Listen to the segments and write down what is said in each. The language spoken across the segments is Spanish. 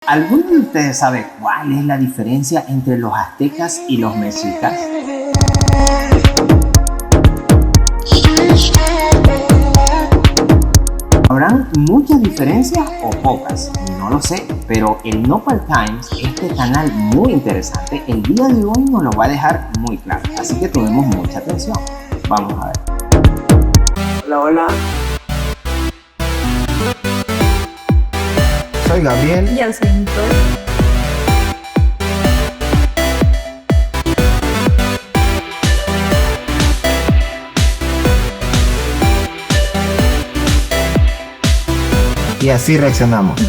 ¿Alguno de ustedes sabe cuál es la diferencia entre los aztecas y los mexicas? ¿Habrán muchas diferencias o pocas? No lo sé, pero el Nopal Times, este canal muy interesante, el día de hoy nos lo va a dejar muy claro. Así que tomemos mucha atención. Vamos a ver. Hola, hola. Soy Gabriel. Yo soy Nicole. Y así reaccionamos.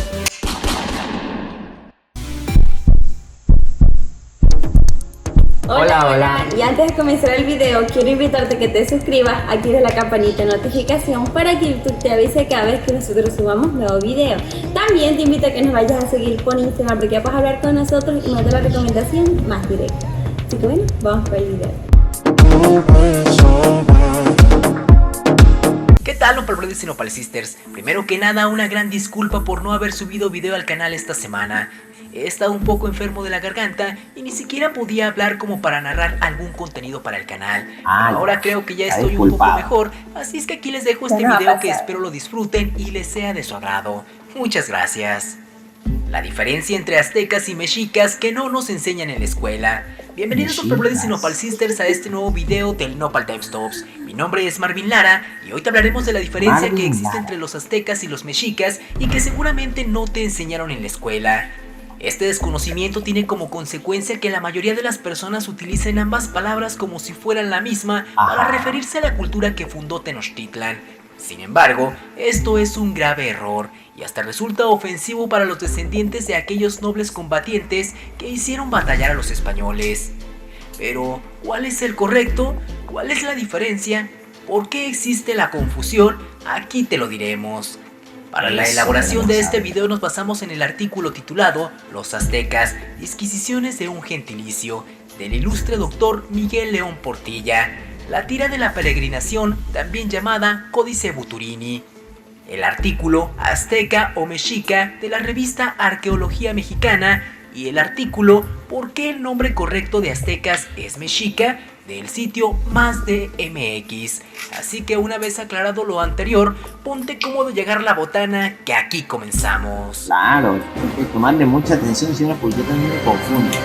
Hola. Y antes de comenzar el video, quiero invitarte a que te suscribas, actives la campanita de notificación para que YouTube te avise cada vez que nosotros subamos nuevo video. También te invito a que nos vayas a seguir por Instagram porque ya puedes hablar con nosotros y nos da la recomendación más directa. Así que bueno, vamos para el video. ¿Qué tal, Nopal Brothers y Nopal Sisters? Primero que nada, una gran disculpa por no haber subido video al canal esta semana. He estado un poco enfermo de la garganta y ni siquiera podía hablar como para narrar algún contenido para el canal. Ahora creo que ya estoy un poco mejor, así es que aquí les dejo este video que espero lo disfruten y les sea de su agrado. Muchas gracias. La diferencia entre aztecas y mexicas que no nos enseñan en la escuela. Bienvenidos Nopal Brothers y Nopal Sisters a este nuevo video del Nopal Times Tops. Mi nombre es Marvin Lara y hoy te hablaremos de la diferencia que existe entre los aztecas y los mexicas y que seguramente no te enseñaron en la escuela. Este desconocimiento tiene como consecuencia que la mayoría de las personas utilizan ambas palabras como si fueran la misma para referirse a la cultura que fundó Tenochtitlan. Sin embargo, esto es un grave error y hasta resulta ofensivo para los descendientes de aquellos nobles combatientes que hicieron batallar a los españoles. Pero, ¿cuál es el correcto? ¿Cuál es la diferencia? ¿Por qué existe la confusión? Aquí te lo diremos. Para la elaboración de este video nos basamos en el artículo titulado Los aztecas, disquisiciones de un gentilicio, del ilustre doctor Miguel León Portilla, la tira de la peregrinación, también llamada Códice Buturini, el artículo Azteca o Mexica de la revista Arqueología Mexicana y el artículo ¿Por qué el nombre correcto de aztecas es mexica? Del sitio Más de MX. Así que una vez aclarado lo anterior, ponte cómodo llegar la botana que aquí comenzamos. Claro, hay que tomarle mucha atención, señores, porque yo también me confundo.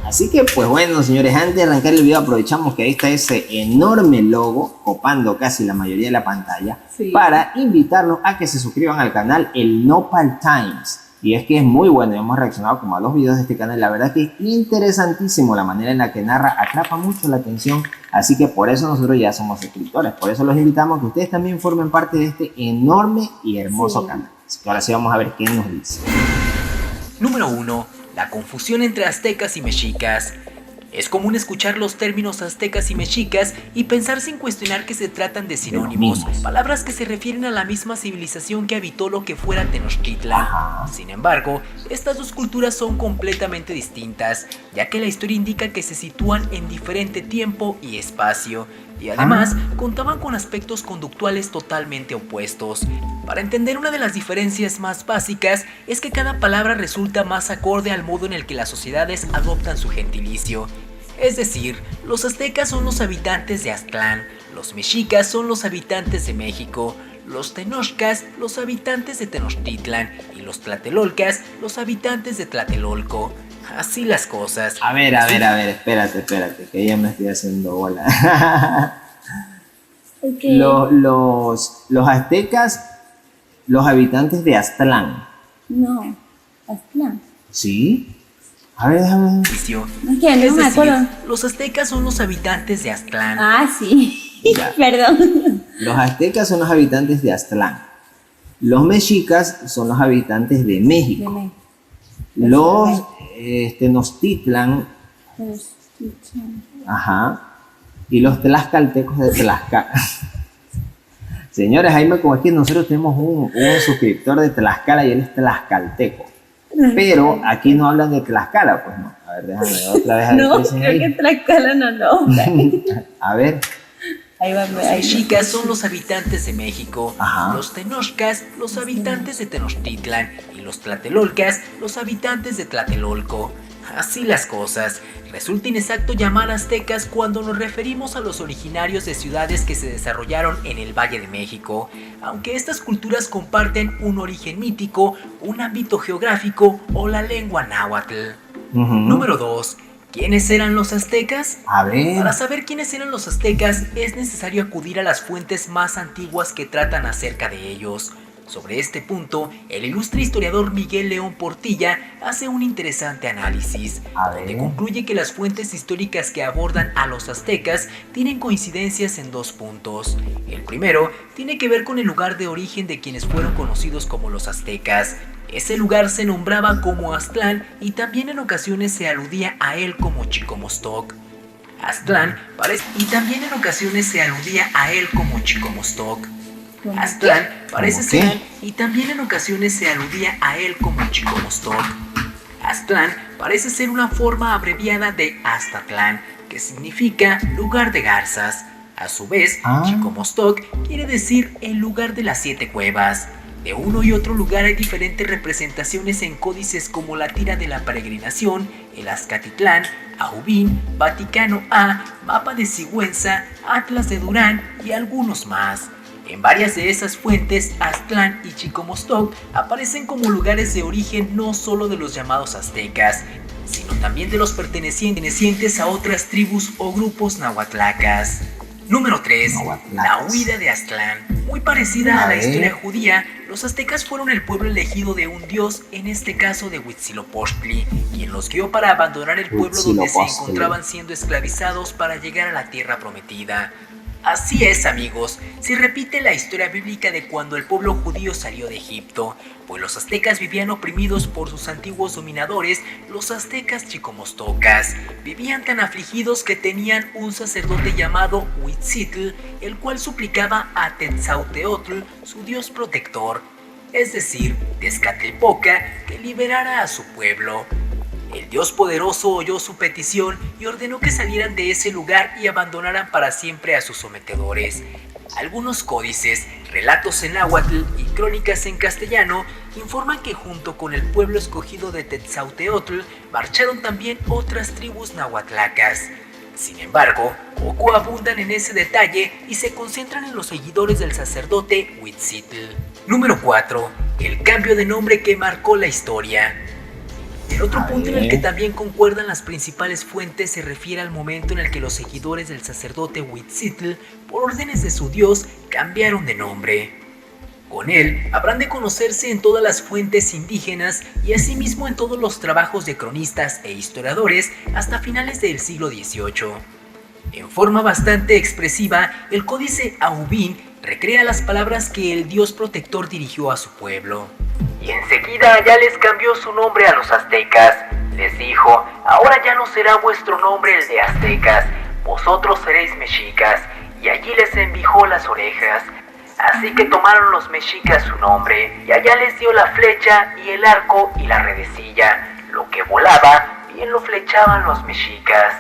Así que pues bueno, señores, antes de arrancar el video aprovechamos que ahí está ese enorme logo copando casi la mayoría de la pantalla, para invitarlos a que se suscriban al canal el Nopal Times. Y es que es muy bueno, y hemos reaccionado como a los videos de este canal. La verdad que es interesantísimo la manera en la que narra, atrapa mucho la atención. Así que por eso nosotros ya somos suscriptores. Por eso los invitamos a que ustedes también formen parte de este enorme y hermoso canal. Así que ahora sí vamos a ver qué nos dice. Número 1. La confusión entre aztecas y mexicas. Es común escuchar los términos aztecas y mexicas y pensar sin cuestionar que se tratan de sinónimos, palabras que se refieren a la misma civilización que habitó lo que fuera Tenochtitlan. Sin embargo, estas dos culturas son completamente distintas, ya que la historia indica que se sitúan en diferente tiempo y espacio, y además contaban con aspectos conductuales totalmente opuestos. Para entender una de las diferencias más básicas es que cada palabra resulta más acorde al modo en el que las sociedades adoptan su gentilicio. Es decir, los aztecas son los habitantes de Aztlán, los mexicas son los habitantes de México, los tenochcas los habitantes de Tenochtitlan y los tlatelolcas los habitantes de Tlatelolco. Así las cosas. A ver, espérate, que ya me estoy haciendo bola. Los aztecas, los habitantes de Aztlán. No, Aztlán. ¿Sí? A ver, déjame. Es que no me acuerdo. Los aztecas son los habitantes de Aztlán. Ah, sí. Perdón. Los aztecas son los habitantes de Aztlán. Los mexicas son los habitantes de México. Los Tenochtitlan. Y los tlaxcaltecos de Tlaxcala. Señores, ahí me como aquí nosotros tenemos un suscriptor de Tlaxcala y él es tlaxcalteco. Pero aquí no hablan de Tlaxcala, pues no. A ver, déjame otra vez. No, creo que Tlaxcala no. A ver. Los mexicas son los habitantes de México, Ajá. los tenochcas, los habitantes de Tenochtitlan, y los tlatelolcas, los habitantes de Tlatelolco. Así las cosas. Resulta inexacto llamar aztecas cuando nos referimos a los originarios de ciudades que se desarrollaron en el Valle de México, aunque estas culturas comparten un origen mítico, un ámbito geográfico o la lengua náhuatl. Número 2. ¿Quiénes eran los aztecas? A ver. Para saber quiénes eran los aztecas es necesario acudir a las fuentes más antiguas que tratan acerca de ellos. Sobre este punto, el ilustre historiador Miguel León Portilla hace un interesante análisis, donde concluye que las fuentes históricas que abordan a los aztecas tienen coincidencias en 2 puntos. El primero tiene que ver con el lugar de origen de quienes fueron conocidos como los aztecas. Ese lugar se nombraba como Aztlán y también en ocasiones se aludía a él como Chicomostoc. Aztlán parece ser y también en ocasiones se aludía a él como Chicomostoc. Aztlán parece ser una forma abreviada de Aztatlán, que significa lugar de garzas. A su vez, Chicomostoc quiere decir el lugar de las 7 cuevas. De uno y otro lugar hay diferentes representaciones en códices como la Tira de la Peregrinación, el Azcatitlán, Ahubín, Vaticano A, Mapa de Sigüenza, Atlas de Durán y algunos más. En varias de esas fuentes, Aztlán y Chicomostoc aparecen como lugares de origen no solo de los llamados aztecas, sino también de los pertenecientes a otras tribus o grupos nahuatlacas. Número 3. La huida de Aztlán. Muy parecida a la historia judía, los aztecas fueron el pueblo elegido de un dios, en este caso de Huitzilopochtli, quien los guió para abandonar el pueblo donde se encontraban siendo esclavizados para llegar a la tierra prometida. Así es, amigos, se repite la historia bíblica de cuando el pueblo judío salió de Egipto, pues los aztecas vivían oprimidos por sus antiguos dominadores, los aztecas chicomostocas. Vivían tan afligidos que tenían un sacerdote llamado Huitzitl, el cual suplicaba a Tetzauteotl, su dios protector, es decir, Tezcatlipoca, que liberara a su pueblo. El dios poderoso oyó su petición y ordenó que salieran de ese lugar y abandonaran para siempre a sus sometedores. Algunos códices, relatos en náhuatl y crónicas en castellano informan que junto con el pueblo escogido de Tetzauteotl marcharon también otras tribus nahuatlacas. Sin embargo, poco abundan en ese detalle y se concentran en los seguidores del sacerdote Huitzitl. Número 4. El cambio de nombre que marcó la historia. El otro punto en el que también concuerdan las principales fuentes se refiere al momento en el que los seguidores del sacerdote Huitzitl, por órdenes de su dios, cambiaron de nombre. Con él habrán de conocerse en todas las fuentes indígenas y asimismo en todos los trabajos de cronistas e historiadores hasta finales del siglo XVIII. En forma bastante expresiva, el códice Ahubín recrea las palabras que el dios protector dirigió a su pueblo. Y enseguida ya les cambió su nombre a los aztecas. Les dijo: ahora ya no será vuestro nombre el de aztecas, vosotros seréis mexicas. Y allí les envijó las orejas. Así que tomaron los mexicas su nombre, y allá les dio la flecha y el arco y la redecilla. Lo que volaba, bien lo flechaban los mexicas.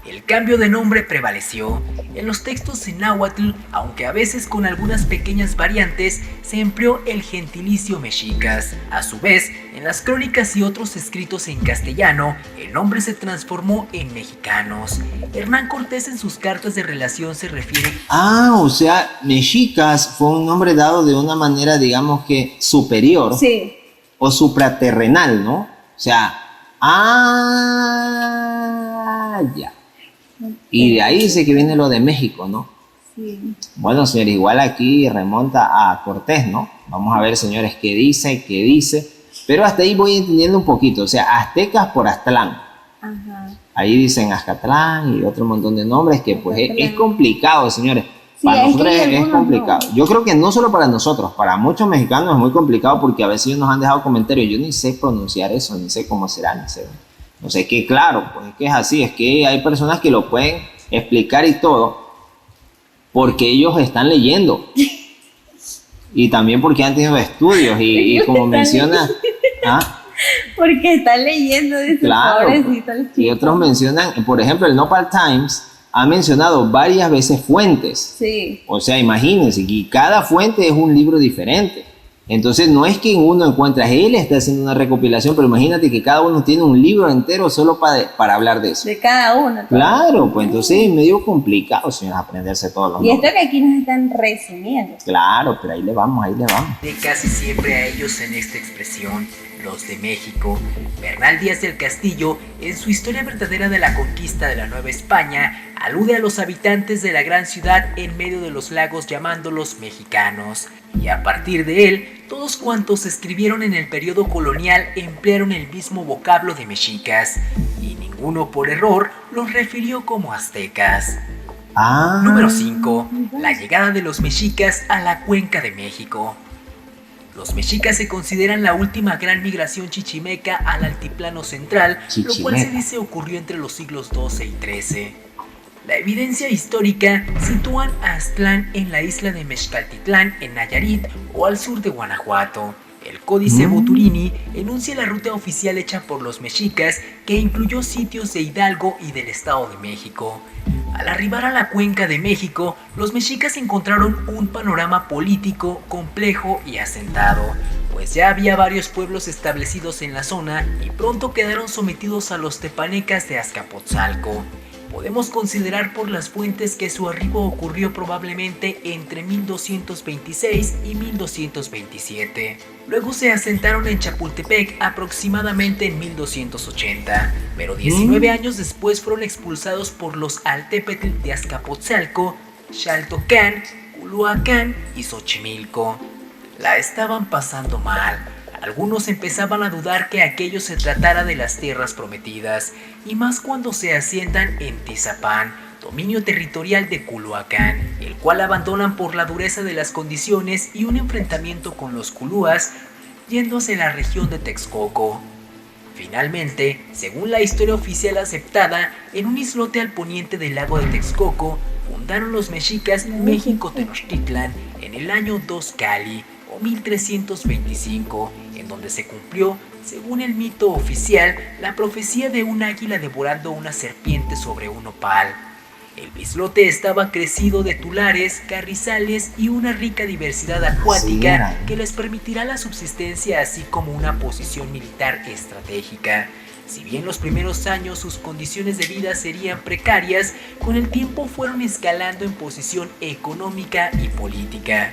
El cambio de nombre prevaleció. En los textos en náhuatl, aunque a veces con algunas pequeñas variantes, se empleó el gentilicio mexicas. A su vez, en las crónicas y otros escritos en castellano, el nombre se transformó en mexicanos. Hernán Cortés en sus cartas de relación se refiere... O sea, mexicas fue un nombre dado de una manera, digamos que superior. Sí. O supraterrenal, ¿no? O sea, ya. Y de ahí dice que viene lo de México, ¿no? Sí. Bueno, señores, igual aquí remonta a Cortés, ¿no? Vamos a ver, señores, qué dice. Pero hasta ahí voy entendiendo un poquito. O sea, aztecas por Aztlán. Ajá. Ahí dicen Azcatlán y otro montón de nombres que pues es complicado, señores. Sí, Para nosotros es algunos complicado. no. Yo creo que no solo para nosotros, para muchos mexicanos es muy complicado porque a veces ellos nos han dejado comentarios. Yo ni sé pronunciar eso, ni sé cómo será, ni sé. No sé qué, claro, pues es que es así, es que hay personas que lo pueden explicar y todo, porque ellos están leyendo. Y también porque han tenido estudios y como menciona... Porque están leyendo, dice, Claro, pobrecito el chico. y otros mencionan, por ejemplo, el Nopal Times ha mencionado varias veces fuentes. Sí. O sea, imagínense, y cada fuente es un libro diferente. Entonces no es que en uno encuentras, él está haciendo una recopilación, pero imagínate que cada uno tiene un libro entero solo para hablar de eso. De cada uno. Claro, pues entonces es medio complicado, señores, aprenderse todos los Y nombres. esto que aquí nos están resumiendo. Claro, pero ahí le vamos. De casi siempre a ellos en esta expresión, los de México. Bernal Díaz del Castillo, en su historia verdadera de la conquista de la Nueva España, alude a los habitantes de la gran ciudad en medio de los lagos llamándolos mexicanos. Y a partir de él, todos cuantos escribieron en el periodo colonial emplearon el mismo vocablo de mexicas, y ninguno por error los refirió como aztecas. Número 5. La llegada de los mexicas a la Cuenca de México. Los mexicas se consideran la última gran migración chichimeca al altiplano central, lo cual se dice ocurrió entre los siglos XII y XIII. La evidencia histórica sitúan a Aztlán en la isla de Mexcaltitlán en Nayarit o al sur de Guanajuato. El Códice Boturini enuncia la ruta oficial hecha por los mexicas que incluyó sitios de Hidalgo y del Estado de México. Al arribar a la Cuenca de México, los mexicas encontraron un panorama político complejo y asentado, pues ya había varios pueblos establecidos en la zona y pronto quedaron sometidos a los tepanecas de Azcapotzalco. Podemos considerar por las fuentes que su arribo ocurrió probablemente entre 1226 y 1227. Luego se asentaron en Chapultepec aproximadamente en 1280, pero 19 años después fueron expulsados por los Altépetl de Azcapotzalco, Xaltocán, Culhuacán y Xochimilco. La estaban pasando mal. Algunos empezaban a dudar que aquello se tratara de las tierras prometidas, y más cuando se asientan en Tizapán, dominio territorial de Culhuacán, el cual abandonan por la dureza de las condiciones y un enfrentamiento con los culúas, yendo hacia la región de Texcoco. Finalmente, según la historia oficial aceptada, en un islote al poniente del lago de Texcoco, fundaron los mexicas México Tenochtitlan en el año 2 Cali, o 1325, en donde se cumplió, según el mito oficial, la profecía de un águila devorando una serpiente sobre un nopal. El islote estaba crecido de tulares, carrizales y una rica diversidad acuática que les permitirá la subsistencia así como una posición militar estratégica. Si bien los primeros años sus condiciones de vida serían precarias, con el tiempo fueron escalando en posición económica y política.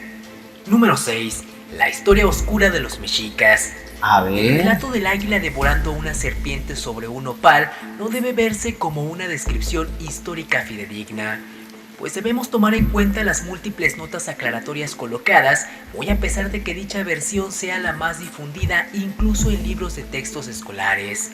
Número 6. La historia oscura de los mexicas. El relato del águila devorando una serpiente sobre un nopal no debe verse como una descripción histórica fidedigna, pues debemos tomar en cuenta las múltiples notas aclaratorias colocadas, muy a pesar de que dicha versión sea la más difundida incluso en libros de textos escolares.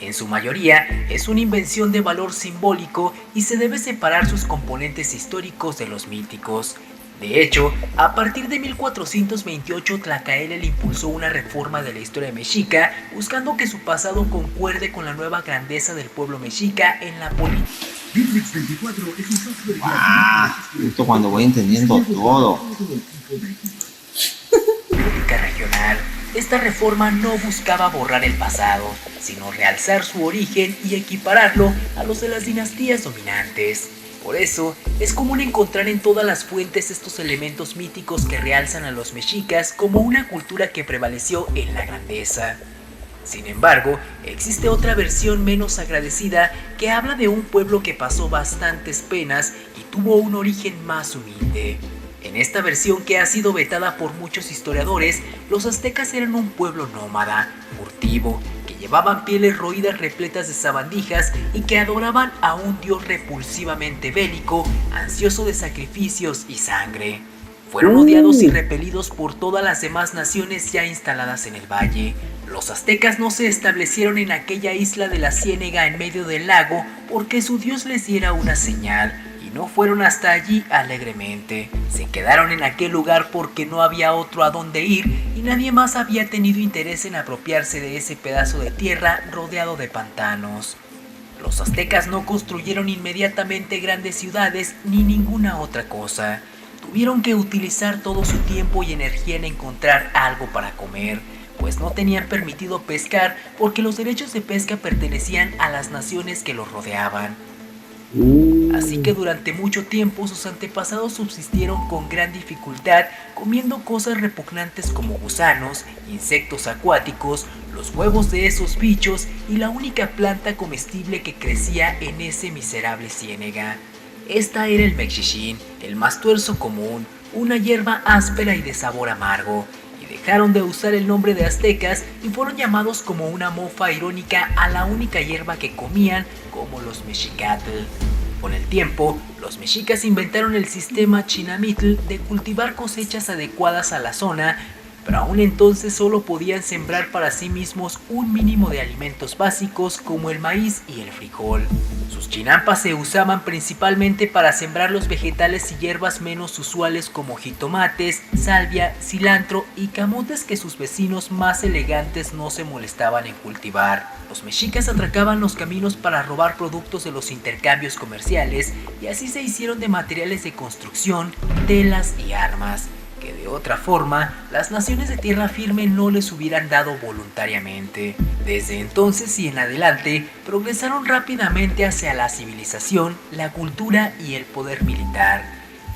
En su mayoría es una invención de valor simbólico y se debe separar sus componentes históricos de los míticos. De hecho, a partir de 1428 Tlacaelel impulsó una reforma de la historia mexica, buscando que su pasado concuerde con la nueva grandeza del pueblo mexica en la política. Justo cuando voy entendiendo todo. Política regional. Esta reforma no buscaba borrar el pasado, sino realzar su origen y equipararlo a los de las dinastías dominantes. Por eso, es común encontrar en todas las fuentes estos elementos míticos que realzan a los mexicas como una cultura que prevaleció en la grandeza. Sin embargo, existe otra versión menos agradecida que habla de un pueblo que pasó bastantes penas y tuvo un origen más humilde. En esta versión, que ha sido vetada por muchos historiadores, los aztecas eran un pueblo nómada, furtivo, que llevaban pieles roídas repletas de sabandijas y que adoraban a un dios repulsivamente bélico, ansioso de sacrificios y sangre. Fueron odiados y repelidos por todas las demás naciones ya instaladas en el valle. Los aztecas no se establecieron en aquella isla de la Ciénega en medio del lago porque su dios les diera una señal, y no fueron hasta allí alegremente. Se quedaron en aquel lugar porque no había otro a donde ir y nadie más había tenido interés en apropiarse de ese pedazo de tierra rodeado de pantanos. Los aztecas no construyeron inmediatamente grandes ciudades ni ninguna otra cosa. Tuvieron que utilizar todo su tiempo y energía en encontrar algo para comer, pues no tenían permitido pescar porque los derechos de pesca pertenecían a las naciones que los rodeaban. Así que durante mucho tiempo sus antepasados subsistieron con gran dificultad comiendo cosas repugnantes como gusanos, insectos acuáticos, los huevos de esos bichos y la única planta comestible que crecía en ese miserable ciénega. Esta era el mexixín, el más tuerzo común, una hierba áspera y de sabor amargo. Dejaron de usar el nombre de aztecas y fueron llamados como una mofa irónica a la única hierba que comían, como los mexicatl. Con el tiempo, los mexicas inventaron el sistema chinamitl de cultivar cosechas adecuadas a la zona, pero aún entonces solo podían sembrar para sí mismos un mínimo de alimentos básicos como el maíz y el frijol. Sus chinampas se usaban principalmente para sembrar los vegetales y hierbas menos usuales como jitomates, salvia, cilantro y camotes que sus vecinos más elegantes no se molestaban en cultivar. Los mexicas atracaban los caminos para robar productos de los intercambios comerciales y así se hicieron de materiales de construcción, telas y armas, que de otra forma las naciones de tierra firme no les hubieran dado voluntariamente. Desde entonces y en adelante progresaron rápidamente hacia la civilización, la cultura y el poder militar,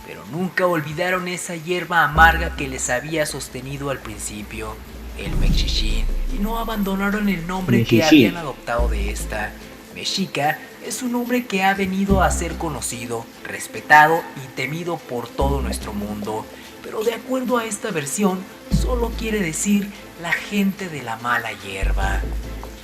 pero nunca olvidaron esa hierba amarga que les había sostenido al principio, el mexixín, y no abandonaron el nombre que habían adoptado de esta. Mexica es un nombre que ha venido a ser conocido, respetado y temido por todo nuestro mundo. Pero de acuerdo a esta versión, solo quiere decir la gente de la mala hierba.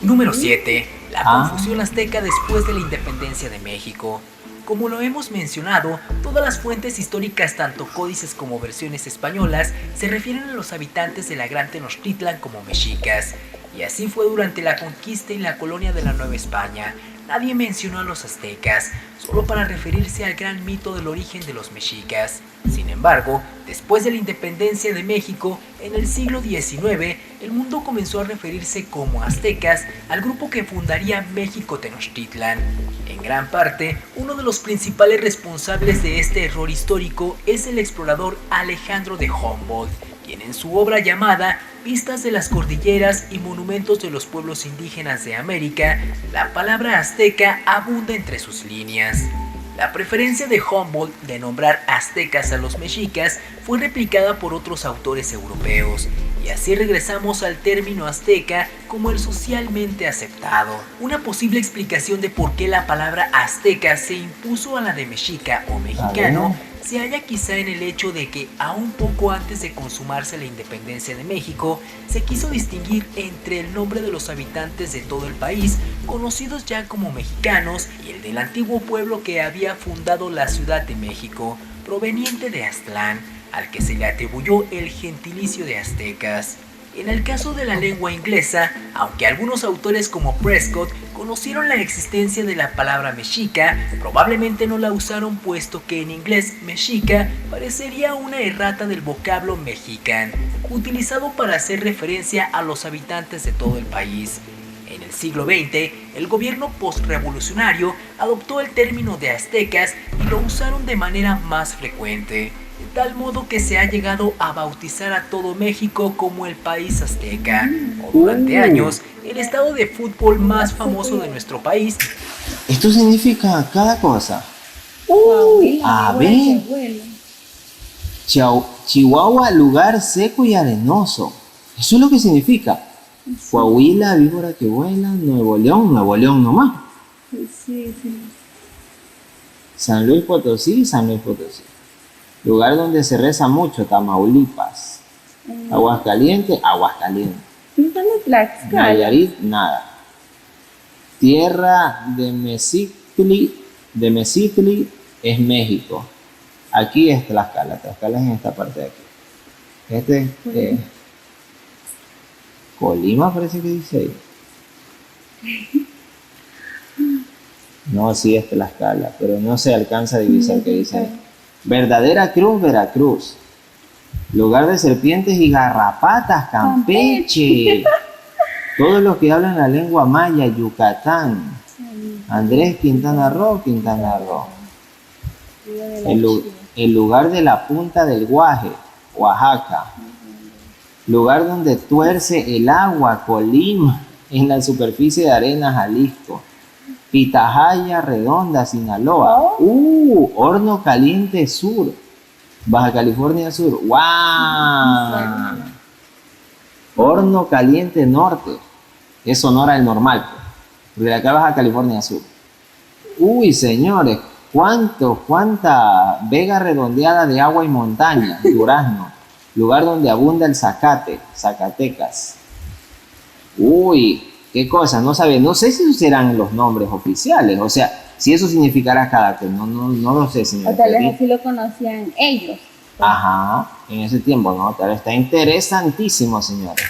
Número 7. La confusión azteca después de la independencia de México. Como lo hemos mencionado, todas las fuentes históricas, tanto códices como versiones españolas, se refieren a los habitantes de la Gran Tenochtitlan como mexicas. Y así fue durante la conquista y la colonia de la Nueva España. Nadie mencionó a los aztecas, solo para referirse al gran mito del origen de los mexicas. Sin embargo, después de la independencia de México, en el siglo XIX, el mundo comenzó a referirse como aztecas al grupo que fundaría México Tenochtitlan. En gran parte, uno de los principales responsables de este error histórico es el explorador Alejandro de Humboldt, quien en su obra llamada Vistas de las Cordilleras y Monumentos de los Pueblos Indígenas de América, la palabra azteca abunda entre sus líneas. La preferencia de Humboldt de nombrar aztecas a los mexicas fue replicada por otros autores europeos, y así regresamos al término azteca como el socialmente aceptado. Una posible explicación de por qué la palabra azteca se impuso a la de mexica o mexicano se halla quizá en el hecho de que, aún poco antes de consumarse la independencia de México, se quiso distinguir entre el nombre de los habitantes de todo el país, conocidos ya como mexicanos, y el del antiguo pueblo que había fundado la Ciudad de México, proveniente de Aztlán, al que se le atribuyó el gentilicio de aztecas. En el caso de la lengua inglesa, aunque algunos autores como Prescott conocieron la existencia de la palabra mexica, probablemente no la usaron, puesto que en inglés mexica parecería una errata del vocablo mexican, utilizado para hacer referencia a los habitantes de todo el país. En el siglo XX, el gobierno postrevolucionario adoptó el término de aztecas y lo usaron de manera más frecuente, de tal modo que se ha llegado a bautizar a todo México como el país azteca, o durante años, el estado de fútbol más famoso de nuestro país. Esto significa cada cosa. A ver. Chihuahua, lugar seco y arenoso. Eso es lo que significa. Coahuila, víbora que vuela. Nuevo León nomás. Sí. San Luis Potosí. Lugar donde se reza mucho, Tamaulipas. Aguascalientes. Nayarit, nada. Tierra de Mexictli es México. Aquí es Tlaxcala es en esta parte de aquí. Colima parece que dice ahí. No, sí es Tlaxcala, pero no se alcanza a divisar qué dice ahí. Verdadera Cruz, Veracruz. Lugar de serpientes y garrapatas, Campeche. Todos los que hablan la lengua maya, Yucatán. Andrés, Quintana Roo. El lugar de la punta del Guaje, Oaxaca. Lugar donde tuerce el agua, Colima. En la superficie de arena, Jalisco. Pitahaya Redonda, Sinaloa. Horno Caliente Sur, Baja California Sur. ¡Wow! Horno Caliente Norte, es Sonora el Normal, pues, porque de acá Baja California Sur. Uy, señores, cuánta Vega Redondeada de Agua y Montaña, Durazno, lugar donde abunda el zacate, Zacatecas. Uy, qué cosa, no sé si esos serán los nombres oficiales, o sea, si eso significará cada que no lo sé, señor. O tal vez así lo conocían ellos. Ajá, en ese tiempo, ¿no? Tal vez está interesantísimo, señores.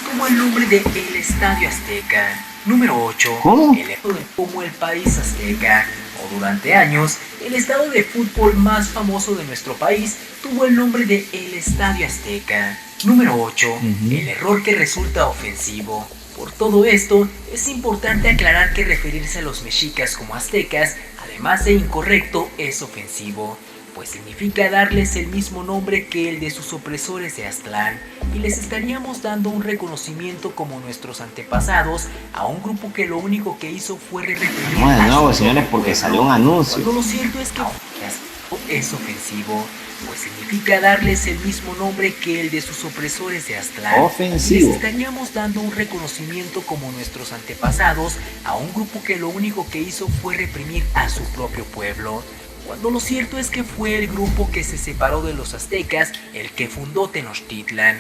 Como el nombre de El Estadio Azteca. Número 8. ¿Cómo? Como el país azteca. O durante años, el estadio de fútbol más famoso de nuestro país tuvo el nombre de El Estadio Azteca. Número 8. El error que resulta ofensivo. Por todo esto, es importante aclarar que referirse a los mexicas como aztecas, además de incorrecto, es ofensivo, pues significa darles el mismo nombre que el de sus opresores de Aztlán, y les estaríamos dando un reconocimiento como nuestros antepasados a un grupo que lo único que hizo fue reprimir. No, de nuevo, señores, porque salió un anuncio. Cuando lo cierto es que es ofensivo, pues significa darles el mismo nombre que el de sus opresores de Aztlán. Ofensivo. Les estaríamos dando un reconocimiento como nuestros antepasados a un grupo que lo único que hizo fue reprimir a su propio pueblo. Cuando lo cierto es que fue el grupo que se separó de los aztecas el que fundó Tenochtitlan.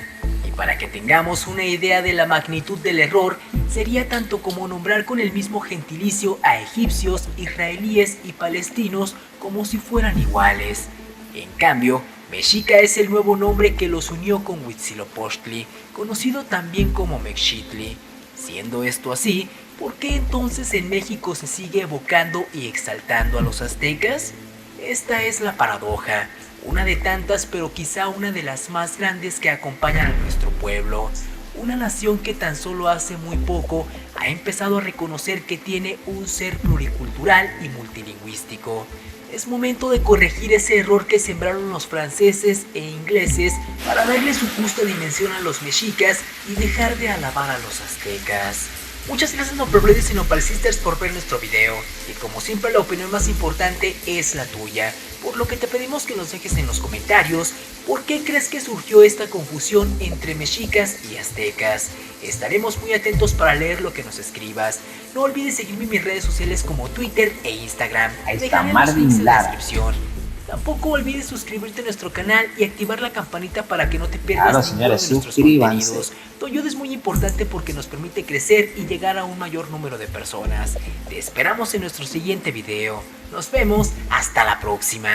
Y para que tengamos una idea de la magnitud del error, sería tanto como nombrar con el mismo gentilicio a egipcios, israelíes y palestinos como si fueran iguales. En cambio, Mexica es el nuevo nombre que los unió con Huitzilopochtli, conocido también como Mexitli. Siendo esto así, ¿por qué entonces en México se sigue evocando y exaltando a los aztecas? Esta es la paradoja, una de tantas, pero quizá una de las más grandes que acompañan a nuestro pueblo. Una nación que tan solo hace muy poco ha empezado a reconocer que tiene un ser pluricultural y multilingüístico. Es momento de corregir ese error que sembraron los franceses e ingleses para darle su justa dimensión a los mexicas y dejar de alabar a los aztecas. Muchas gracias Nopal Brothers y Nopal Sisters por ver nuestro video, y como siempre la opinión más importante es la tuya, por lo que te pedimos que nos dejes en los comentarios por qué crees que surgió esta confusión entre mexicas y aztecas. Estaremos muy atentos para leer lo que nos escribas. No olvides seguirme en mis redes sociales como Twitter e Instagram. Ahí está Dejaré los links en la Lara. descripción. Tampoco olvides suscribirte a nuestro canal y activar la campanita para que no te pierdas Claro, ninguno señores, de nuestros suscríbanse. contenidos. Tu ayuda es muy importante porque nos permite crecer y llegar a un mayor número de personas. Te esperamos en nuestro siguiente video. Nos vemos, hasta la próxima.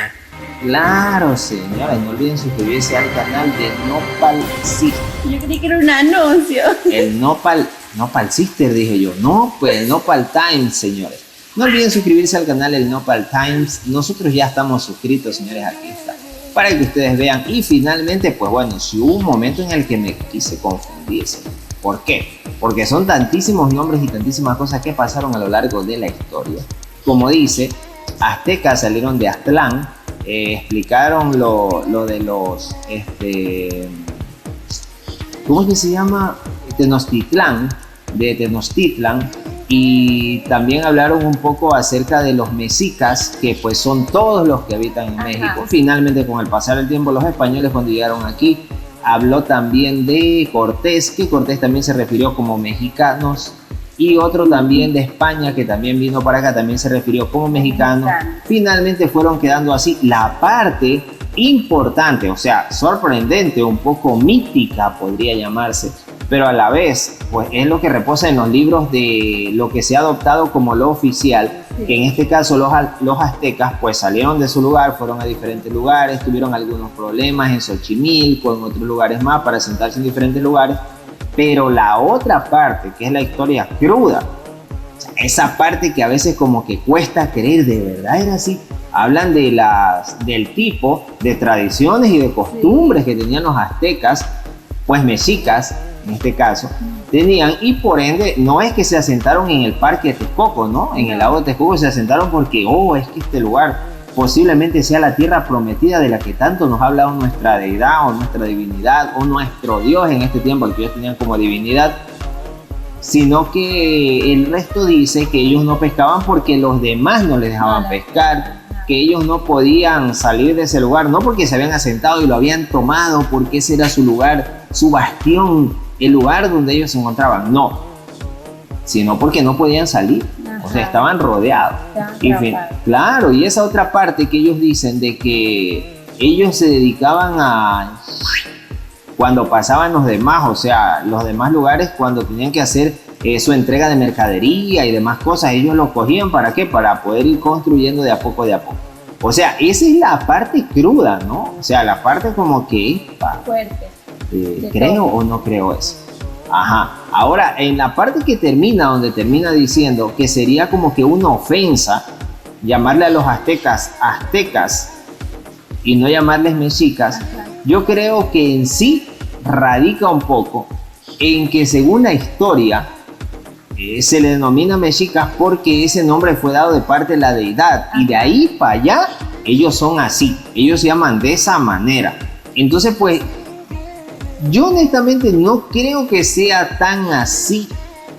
Claro, señores, no olviden suscribirse al canal de Nopal Sister. Yo creí que era un anuncio. El Nopal Sister, dije yo. No, pues el Nopal Times, señores. No olviden suscribirse al canal El Nopal Times. Nosotros ya estamos suscritos, señores, aquí está. Para que ustedes vean. Y finalmente, pues bueno, si hubo un momento en el que me quise confundirse. ¿Por qué? Porque son tantísimos nombres y tantísimas cosas que pasaron a lo largo de la historia. Como dice, aztecas salieron de Aztlán. Explicaron lo de los... ¿cómo es que se llama? Tenochtitlan. De Tenochtitlan. Y también hablaron un poco acerca de los mexicas, que pues son todos los que habitan en México. Finalmente, con el pasar del tiempo, los españoles cuando llegaron aquí, habló también de Cortés, que Cortés también se refirió como mexicanos, y otro también de España, que también vino para acá, también se refirió como mexicano. Finalmente fueron quedando así. La parte importante, o sea, sorprendente, un poco mítica podría llamarse, pero a la vez, pues es lo que reposa en los libros de lo que se ha adoptado como lo oficial, que en este caso los aztecas pues salieron de su lugar, fueron a diferentes lugares, tuvieron algunos problemas en Xochimilco, en otros lugares más, para sentarse en diferentes lugares, pero la otra parte, que es la historia cruda, esa parte que a veces como que cuesta creer, ¿de verdad era así? Hablan de del tipo de tradiciones y de costumbres que tenían los aztecas, pues mexicas, en este caso, tenían, y por ende no es que se asentaron en el parque de Texcoco, ¿no? En el lago de Texcoco se asentaron porque, es que este lugar posiblemente sea la tierra prometida de la que tanto nos ha hablado nuestra deidad o nuestra divinidad o nuestro Dios en este tiempo, al que ellos tenían como divinidad. sino que el resto dice que ellos no pescaban porque los demás no les dejaban pescar, que ellos no podían salir de ese lugar, no porque se habían asentado y lo habían tomado, porque ese era su lugar, su bastión, el lugar donde ellos se encontraban, no, sino porque no podían salir. O sea, estaban rodeados. Claro, y esa otra parte que ellos dicen de que ellos se dedicaban a, cuando pasaban los demás, o sea, los demás lugares, cuando tenían que hacer su entrega de mercadería y demás cosas, ellos lo cogían, ¿para qué? Para poder ir construyendo de a poco, de a poco. O sea, esa es la parte cruda, ¿no? O sea, la parte como que... fuerte. ¿Creo o no creo eso? Ajá. Ahora, en la parte que termina, donde termina diciendo que sería como que una ofensa llamarle a los aztecas y no llamarles mexicas, yo creo que en sí radica un poco en que según la historia se le denomina mexicas porque ese nombre fue dado de parte de la deidad y de ahí para allá ellos son así, ellos se llaman de esa manera. Entonces pues yo honestamente no creo que sea tan así.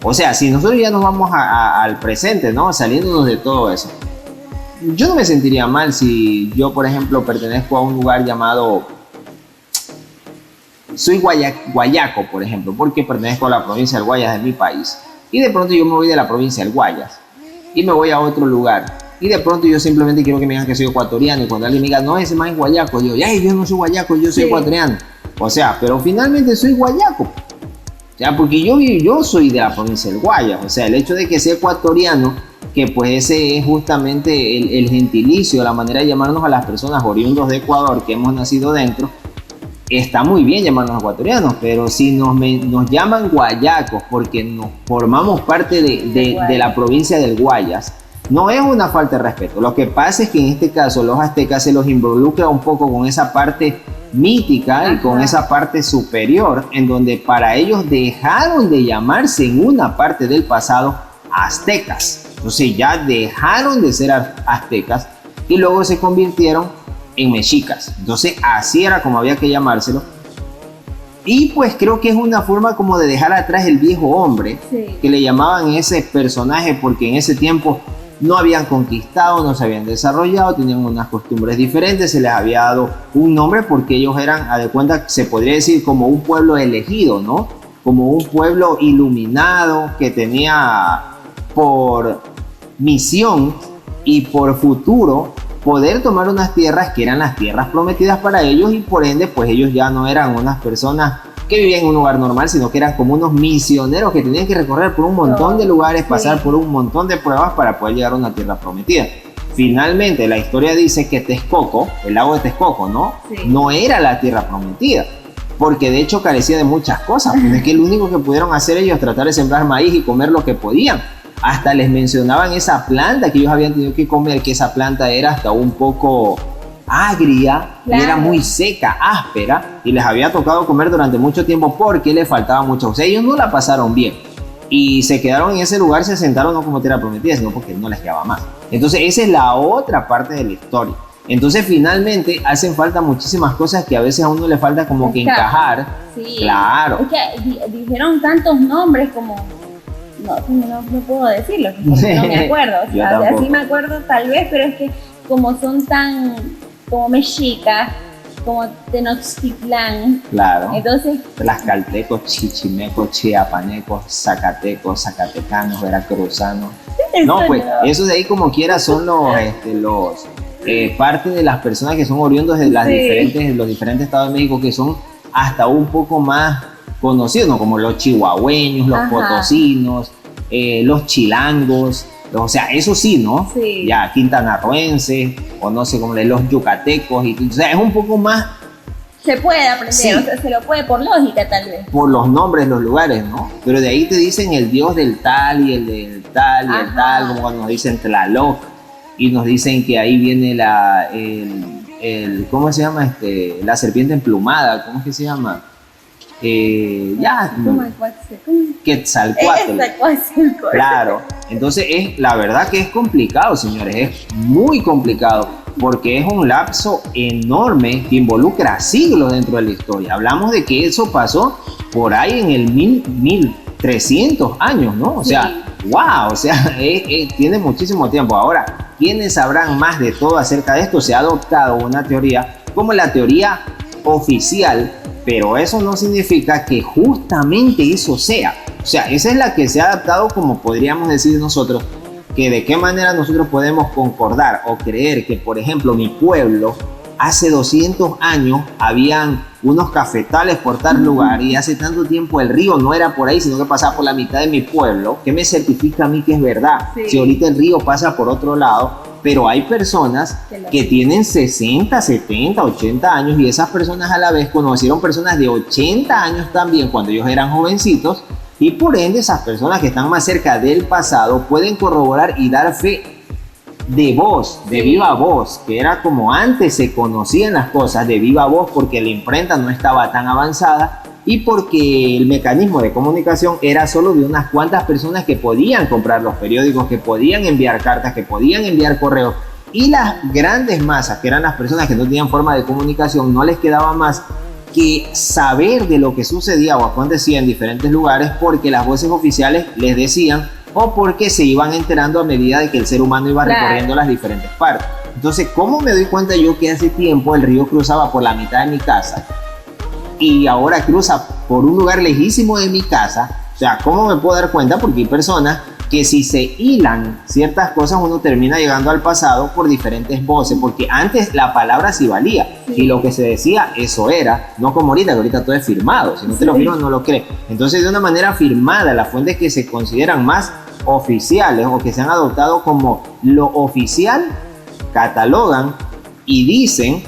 O sea, si nosotros ya nos vamos al presente, ¿no? Saliéndonos de todo eso. Yo no me sentiría mal si yo, por ejemplo, pertenezco a un lugar llamado... Soy guayaco, por ejemplo, porque pertenezco a la provincia del Guayas de mi país. Y de pronto yo me voy de la provincia del Guayas y me voy a otro lugar. Y de pronto yo simplemente quiero que me digan que soy ecuatoriano. Y cuando alguien me diga, no, ese más es guayaco, yo no soy guayaco, yo soy ecuatoriano. O sea, pero finalmente soy guayaco. O sea, porque yo soy de la provincia del Guayas. O sea, el hecho de que sea ecuatoriano, que pues ese es justamente el gentilicio, la manera de llamarnos a las personas oriundos de Ecuador que hemos nacido dentro, está muy bien llamarnos ecuatorianos, pero si nos llaman guayacos porque nos formamos parte de la provincia del Guayas, no es una falta de respeto. Lo que pasa es que en este caso los aztecas se los involucra un poco con esa parte mítica y con esa parte superior, en donde para ellos dejaron de llamarse en una parte del pasado aztecas. Entonces ya dejaron de ser aztecas y luego se convirtieron en mexicas. Entonces así era como había que llamárselo. Y pues creo que es una forma como de dejar atrás el viejo hombre, que le llamaban ese personaje porque en ese tiempo no habían conquistado, no se habían desarrollado, tenían unas costumbres diferentes, se les había dado un nombre porque ellos eran, a de cuenta, se podría decir como un pueblo elegido, ¿no? Como un pueblo iluminado que tenía por misión y por futuro poder tomar unas tierras que eran las tierras prometidas para ellos y por ende pues ellos ya no eran unas personas que vivían en un lugar normal, sino que eran como unos misioneros que tenían que recorrer por un montón de lugares, pasar por un montón de pruebas para poder llegar a una tierra prometida. Finalmente, la historia dice que Texcoco, el lago de Texcoco, ¿no? No era la tierra prometida, porque de hecho carecía de muchas cosas. Pues es que lo único que pudieron hacer ellos es tratar de sembrar maíz y comer lo que podían. Hasta les mencionaban esa planta que ellos habían tenido que comer, que esa planta era hasta un poco agria, y era muy seca, áspera, y les había tocado comer durante mucho tiempo porque les faltaba mucho. O sea, ellos no la pasaron bien y se quedaron en ese lugar, se sentaron no como tierra prometida, sino porque no les quedaba más. Entonces esa es la otra parte de la historia. Entonces finalmente hacen falta muchísimas cosas que a veces a uno le falta como que encajar. Claro. Es que dijeron tantos nombres como... No puedo decirlo, no me acuerdo. O sea, sí me acuerdo tal vez, pero es que como son tan... como mexicas, como Tenochtitlán. Claro. Entonces... Tlaxcaltecos, chichimecos, chiapanecos, zacatecos, zacatecanos, veracruzanos. No, pues esos de ahí como quiera son los parte de las personas que son oriundos de los diferentes estados de México, que son hasta un poco más conocidos, ¿no? Como los chihuahueños, los potosinos, los chilangos. O sea, eso sí, ¿no? Sí. Ya quintanarroenses, o no sé cómo los yucatecos, o sea, es un poco más... Se puede aprender, o sea, se lo puede por lógica tal vez. Por los nombres, los lugares, ¿no? Pero de ahí te dicen el dios del tal y el del tal y el tal, como cuando nos dicen Tlaloc, y nos dicen que ahí viene ¿cómo se llama? La serpiente emplumada, ¿cómo es que se llama? Quetzalcóatl. Claro, entonces la verdad que es complicado, señores, es muy complicado porque es un lapso enorme que involucra siglos dentro de la historia. Hablamos de que eso pasó por ahí en el 300 años, ¿no? O sea, wow, o sea, tiene muchísimo tiempo. Ahora, ¿quiénes sabrán más de todo acerca de esto? Se ha adoptado una teoría como la teoría oficial, pero eso no significa que justamente eso sea. O sea, esa es la que se ha adaptado, como podríamos decir nosotros, que de qué manera nosotros podemos concordar o creer que, por ejemplo, mi pueblo, hace 200 años habían unos cafetales por tal lugar y hace tanto tiempo el río no era por ahí, sino que pasaba por la mitad de mi pueblo. ¿Qué me certifica a mí que es verdad? Sí. Si ahorita el río pasa por otro lado, pero hay personas que tienen 60, 70, 80 años y esas personas a la vez conocieron personas de 80 años también cuando ellos eran jovencitos y por ende esas personas que están más cerca del pasado pueden corroborar y dar fe de voz, de viva voz, que era como antes se conocían las cosas, de viva voz, porque la imprenta no estaba tan avanzada y porque el mecanismo de comunicación era solo de unas cuantas personas que podían comprar los periódicos, que podían enviar cartas, que podían enviar correos, y las grandes masas, que eran las personas que no tenían forma de comunicación, no les quedaba más que saber de lo que sucedía o acontecía en diferentes lugares, porque las voces oficiales les decían o porque se iban enterando a medida de que el ser humano iba recorriendo las diferentes partes. Entonces, ¿cómo me doy cuenta yo que hace tiempo el río cruzaba por la mitad de mi casa y ahora cruza por un lugar lejísimo de mi casa? O sea, ¿cómo me puedo dar cuenta? Porque hay personas que si se hilan ciertas cosas uno termina llegando al pasado por diferentes voces, porque antes la palabra sí valía y lo que se decía eso era, no como ahorita, que ahorita todo es firmado, si no te lo firman no lo crees. Entonces de una manera firmada, las fuentes que se consideran más oficiales o que se han adoptado como lo oficial catalogan y dicen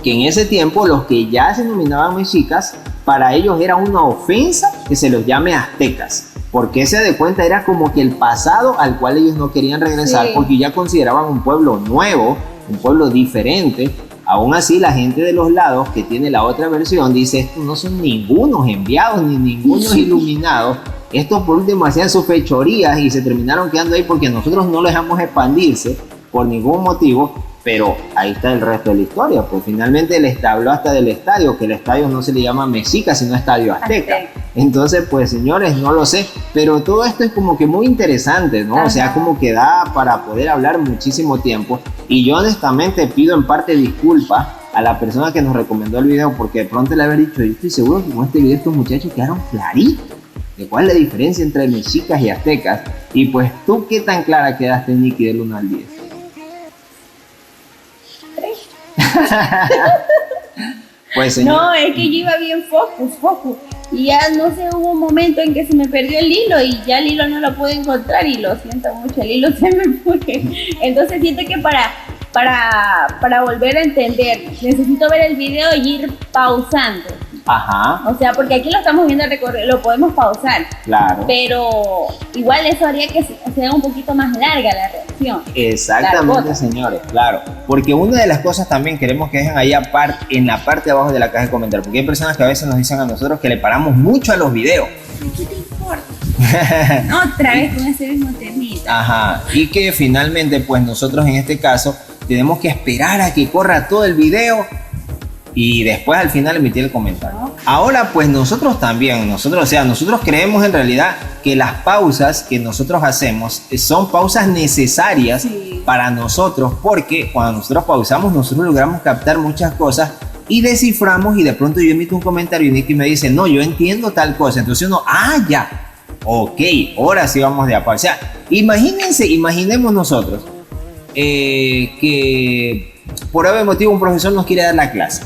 que en ese tiempo los que ya se denominaban mexicas, para ellos era una ofensa que se los llame aztecas, porque se de cuenta era como que el pasado al cual ellos no querían regresar, porque ya consideraban un pueblo nuevo, un pueblo diferente. Aún así, la gente de los lados que tiene la otra versión dice, estos no son ningunos enviados ni ningunos iluminados, estos por último hacían sus fechorías y se terminaron quedando ahí porque nosotros no los dejamos expandirse por ningún motivo. Pero ahí está el resto de la historia, pues finalmente les habló hasta del estadio, que el estadio no se le llama mexica, sino estadio azteca. Entonces, pues señores, no lo sé, pero todo esto es como que muy interesante, ¿no? O sea, como que da para poder hablar muchísimo tiempo. Y yo honestamente pido en parte disculpas a la persona que nos recomendó el video, porque de pronto le haber dicho, yo estoy seguro que con este video estos muchachos quedaron claritos de cuál es la diferencia entre mexicas y aztecas. Y pues tú, ¿qué tan clara quedaste, Nikki, del 1 al 10? Pues, señor. No, es que yo iba bien focus. Y ya no sé, hubo un momento en que se me perdió el hilo y ya el hilo no lo pude encontrar y lo siento mucho, el hilo se me fue. Entonces siento que para volver a entender, necesito ver el video y ir pausando. Ajá. O sea, porque aquí lo estamos viendo recorrer, lo podemos pausar. Claro. Pero igual eso haría que sea un poquito más larga la reacción. Exactamente, señores, claro. Porque una de las cosas también queremos que dejen ahí aparte, en la parte de abajo de la caja de comentarios, porque hay personas que a veces nos dicen a nosotros que le paramos mucho a los videos. ¿Qué te importa? Otra vez con ese mismo temita. Ajá. Y que finalmente, pues nosotros en este caso tenemos que esperar a que corra todo el video y después al final emitir el comentario. Ahora pues nosotros también, nosotros creemos en realidad que las pausas que nosotros hacemos son pausas necesarias para nosotros, porque cuando nosotros pausamos nosotros logramos captar muchas cosas y desciframos, y de pronto yo emito un comentario y Nicky me dice, no, yo entiendo tal cosa, entonces uno, ya, ok, ahora sí vamos de a par. O sea, imaginemos nosotros que por algún motivo un profesor nos quiere dar la clase.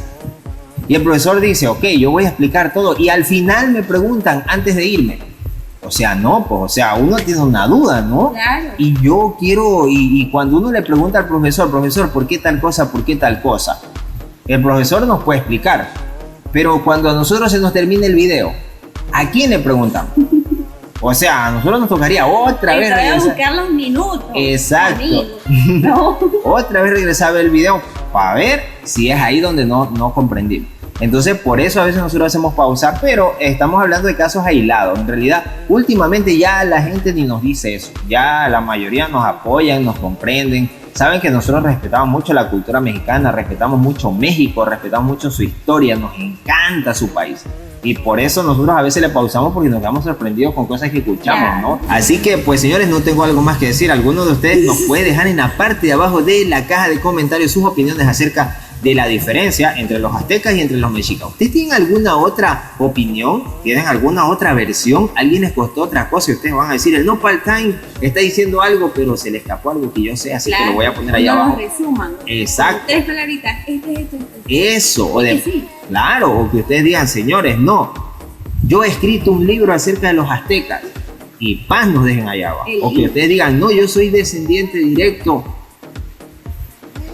Y el profesor dice, ok, yo voy a explicar todo. Y al final me preguntan antes de irme. O sea, no, pues, o sea, uno tiene una duda, ¿no? Claro. Y yo quiero, y cuando uno le pregunta al profesor, ¿por qué tal cosa? ¿Por qué tal cosa? El profesor nos puede explicar. Pero cuando a nosotros se nos termine el video, ¿a quién le preguntamos? O sea, a nosotros nos tocaría otra vez regresar. Voy a buscar los minutos. Exacto. No. Otra vez regresar a ver el video para ver si es ahí donde no comprendimos. Entonces, por eso a veces nosotros hacemos pausa, pero estamos hablando de casos aislados. En realidad, últimamente ya la gente ni nos dice eso. Ya la mayoría nos apoyan, nos comprenden. Saben que nosotros respetamos mucho la cultura mexicana, respetamos mucho México, respetamos mucho su historia, nos encanta su país. Y por eso nosotros a veces le pausamos porque nos quedamos sorprendidos con cosas que escuchamos, ¿no? Así que, pues señores, no tengo algo más que decir. Alguno de ustedes nos puede dejar en la parte de abajo de la caja de comentarios sus opiniones acerca de la diferencia entre los aztecas y entre los mexicas. ¿Ustedes tienen alguna otra opinión? ¿Tienen alguna otra versión? ¿Alguien les costó otra cosa y ustedes van a decir, el Nopal Time está diciendo algo, pero se le escapó algo que yo sé, así que lo voy a poner ahí abajo? Resuman. Exacto. 3 palabritas. Eso. O de, sí. Claro, o que ustedes digan, señores, no, yo he escrito un libro acerca de los aztecas y paz nos dejen allá abajo. O que ustedes digan, no, yo soy descendiente directo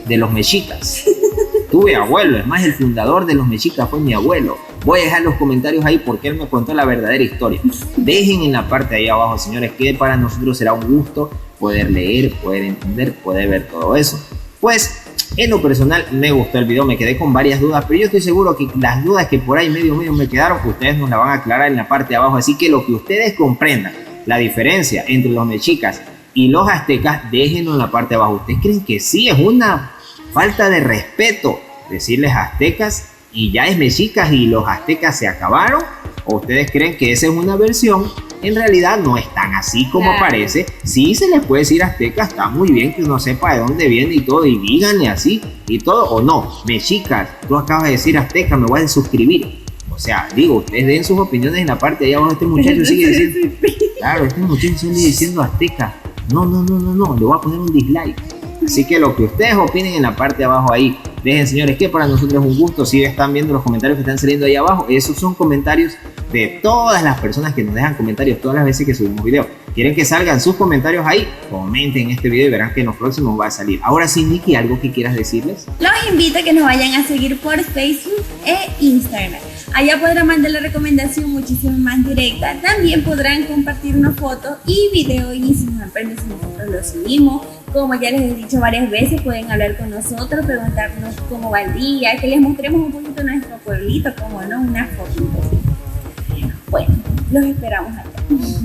de los mexicas. Tuve abuelo, es más, el fundador de los mexicas fue mi abuelo. Voy a dejar los comentarios ahí porque él me contó la verdadera historia. Dejen en la parte de ahí abajo, señores, que para nosotros será un gusto poder leer, poder entender, poder ver todo eso. Pues, en lo personal, me gustó el video, me quedé con varias dudas, pero yo estoy seguro que las dudas que por ahí medio me quedaron, ustedes nos las van a aclarar en la parte de abajo. Así que lo que ustedes comprendan, la diferencia entre los mexicas y los aztecas, déjenlo en la parte de abajo. ¿Ustedes creen que sí es una falta de respeto decirles aztecas y ya es mexicas y los aztecas se acabaron? ¿O ustedes creen que esa es una versión? En realidad no es tan así como parece. Sí se les puede decir aztecas, está muy bien que uno sepa de dónde viene y todo, y díganle así y todo, o no, mexicas, tú acabas de decir azteca, me voy a suscribir. O sea, digo, ustedes den sus opiniones en la parte de ahí abajo. Este muchacho sigue diciendo, claro, este muchacho sigue diciendo azteca. No, le voy a poner un dislike. Así que lo que ustedes opinen en la parte de abajo ahí, dejen, señores, que para nosotros es un gusto. Si están viendo los comentarios que están saliendo ahí abajo, esos son comentarios de todas las personas que nos dejan comentarios todas las veces que subimos video. ¿Quieren que salgan sus comentarios ahí? Comenten este video y verán que en los próximos va a salir. Ahora sí, Nikki, ¿algo que quieras decirles? Los invito a que nos vayan a seguir por Facebook e Instagram. Allá podrán mandar la recomendación muchísimo más directa. También podrán compartir una foto y video y si nos dan permiso nosotros lo subimos. Como ya les he dicho varias veces, pueden hablar con nosotros, preguntarnos cómo va el día, que les mostremos un poquito nuestro pueblito, como no, una fotito. Bueno, los esperamos allá.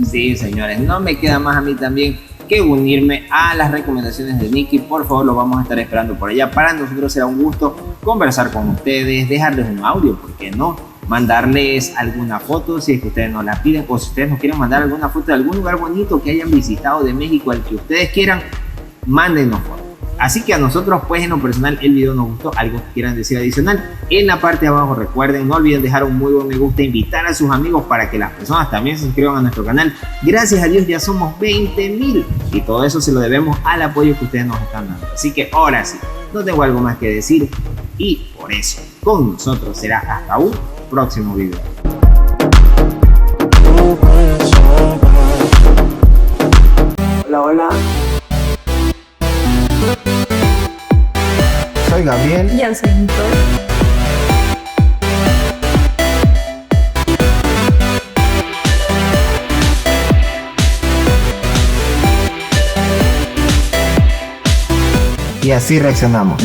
Sí, señores, no me queda más a mí también que unirme a las recomendaciones de Nikki. Por favor, lo vamos a estar esperando por allá. Para nosotros será un gusto conversar con ustedes, dejarles un audio, ¿por qué no? Mandarles alguna foto si es que ustedes nos la piden, o si ustedes nos quieren mandar alguna foto de algún lugar bonito que hayan visitado de México, al que ustedes quieran, mándenos fotos. Así que a nosotros, pues en lo personal, el video nos gustó. Algo que quieran decir adicional, en la parte de abajo recuerden, no olviden dejar un muy buen me gusta, invitar a sus amigos para que las personas también se suscriban a nuestro canal. Gracias a Dios ya somos 20,000 y todo eso se lo debemos al apoyo que ustedes nos están dando. Así que ahora sí, no tengo algo más que decir y por eso con nosotros será hasta un próximo video. Hola. Soy Gabriel. Yo soy Nicole. Y así reaccionamos.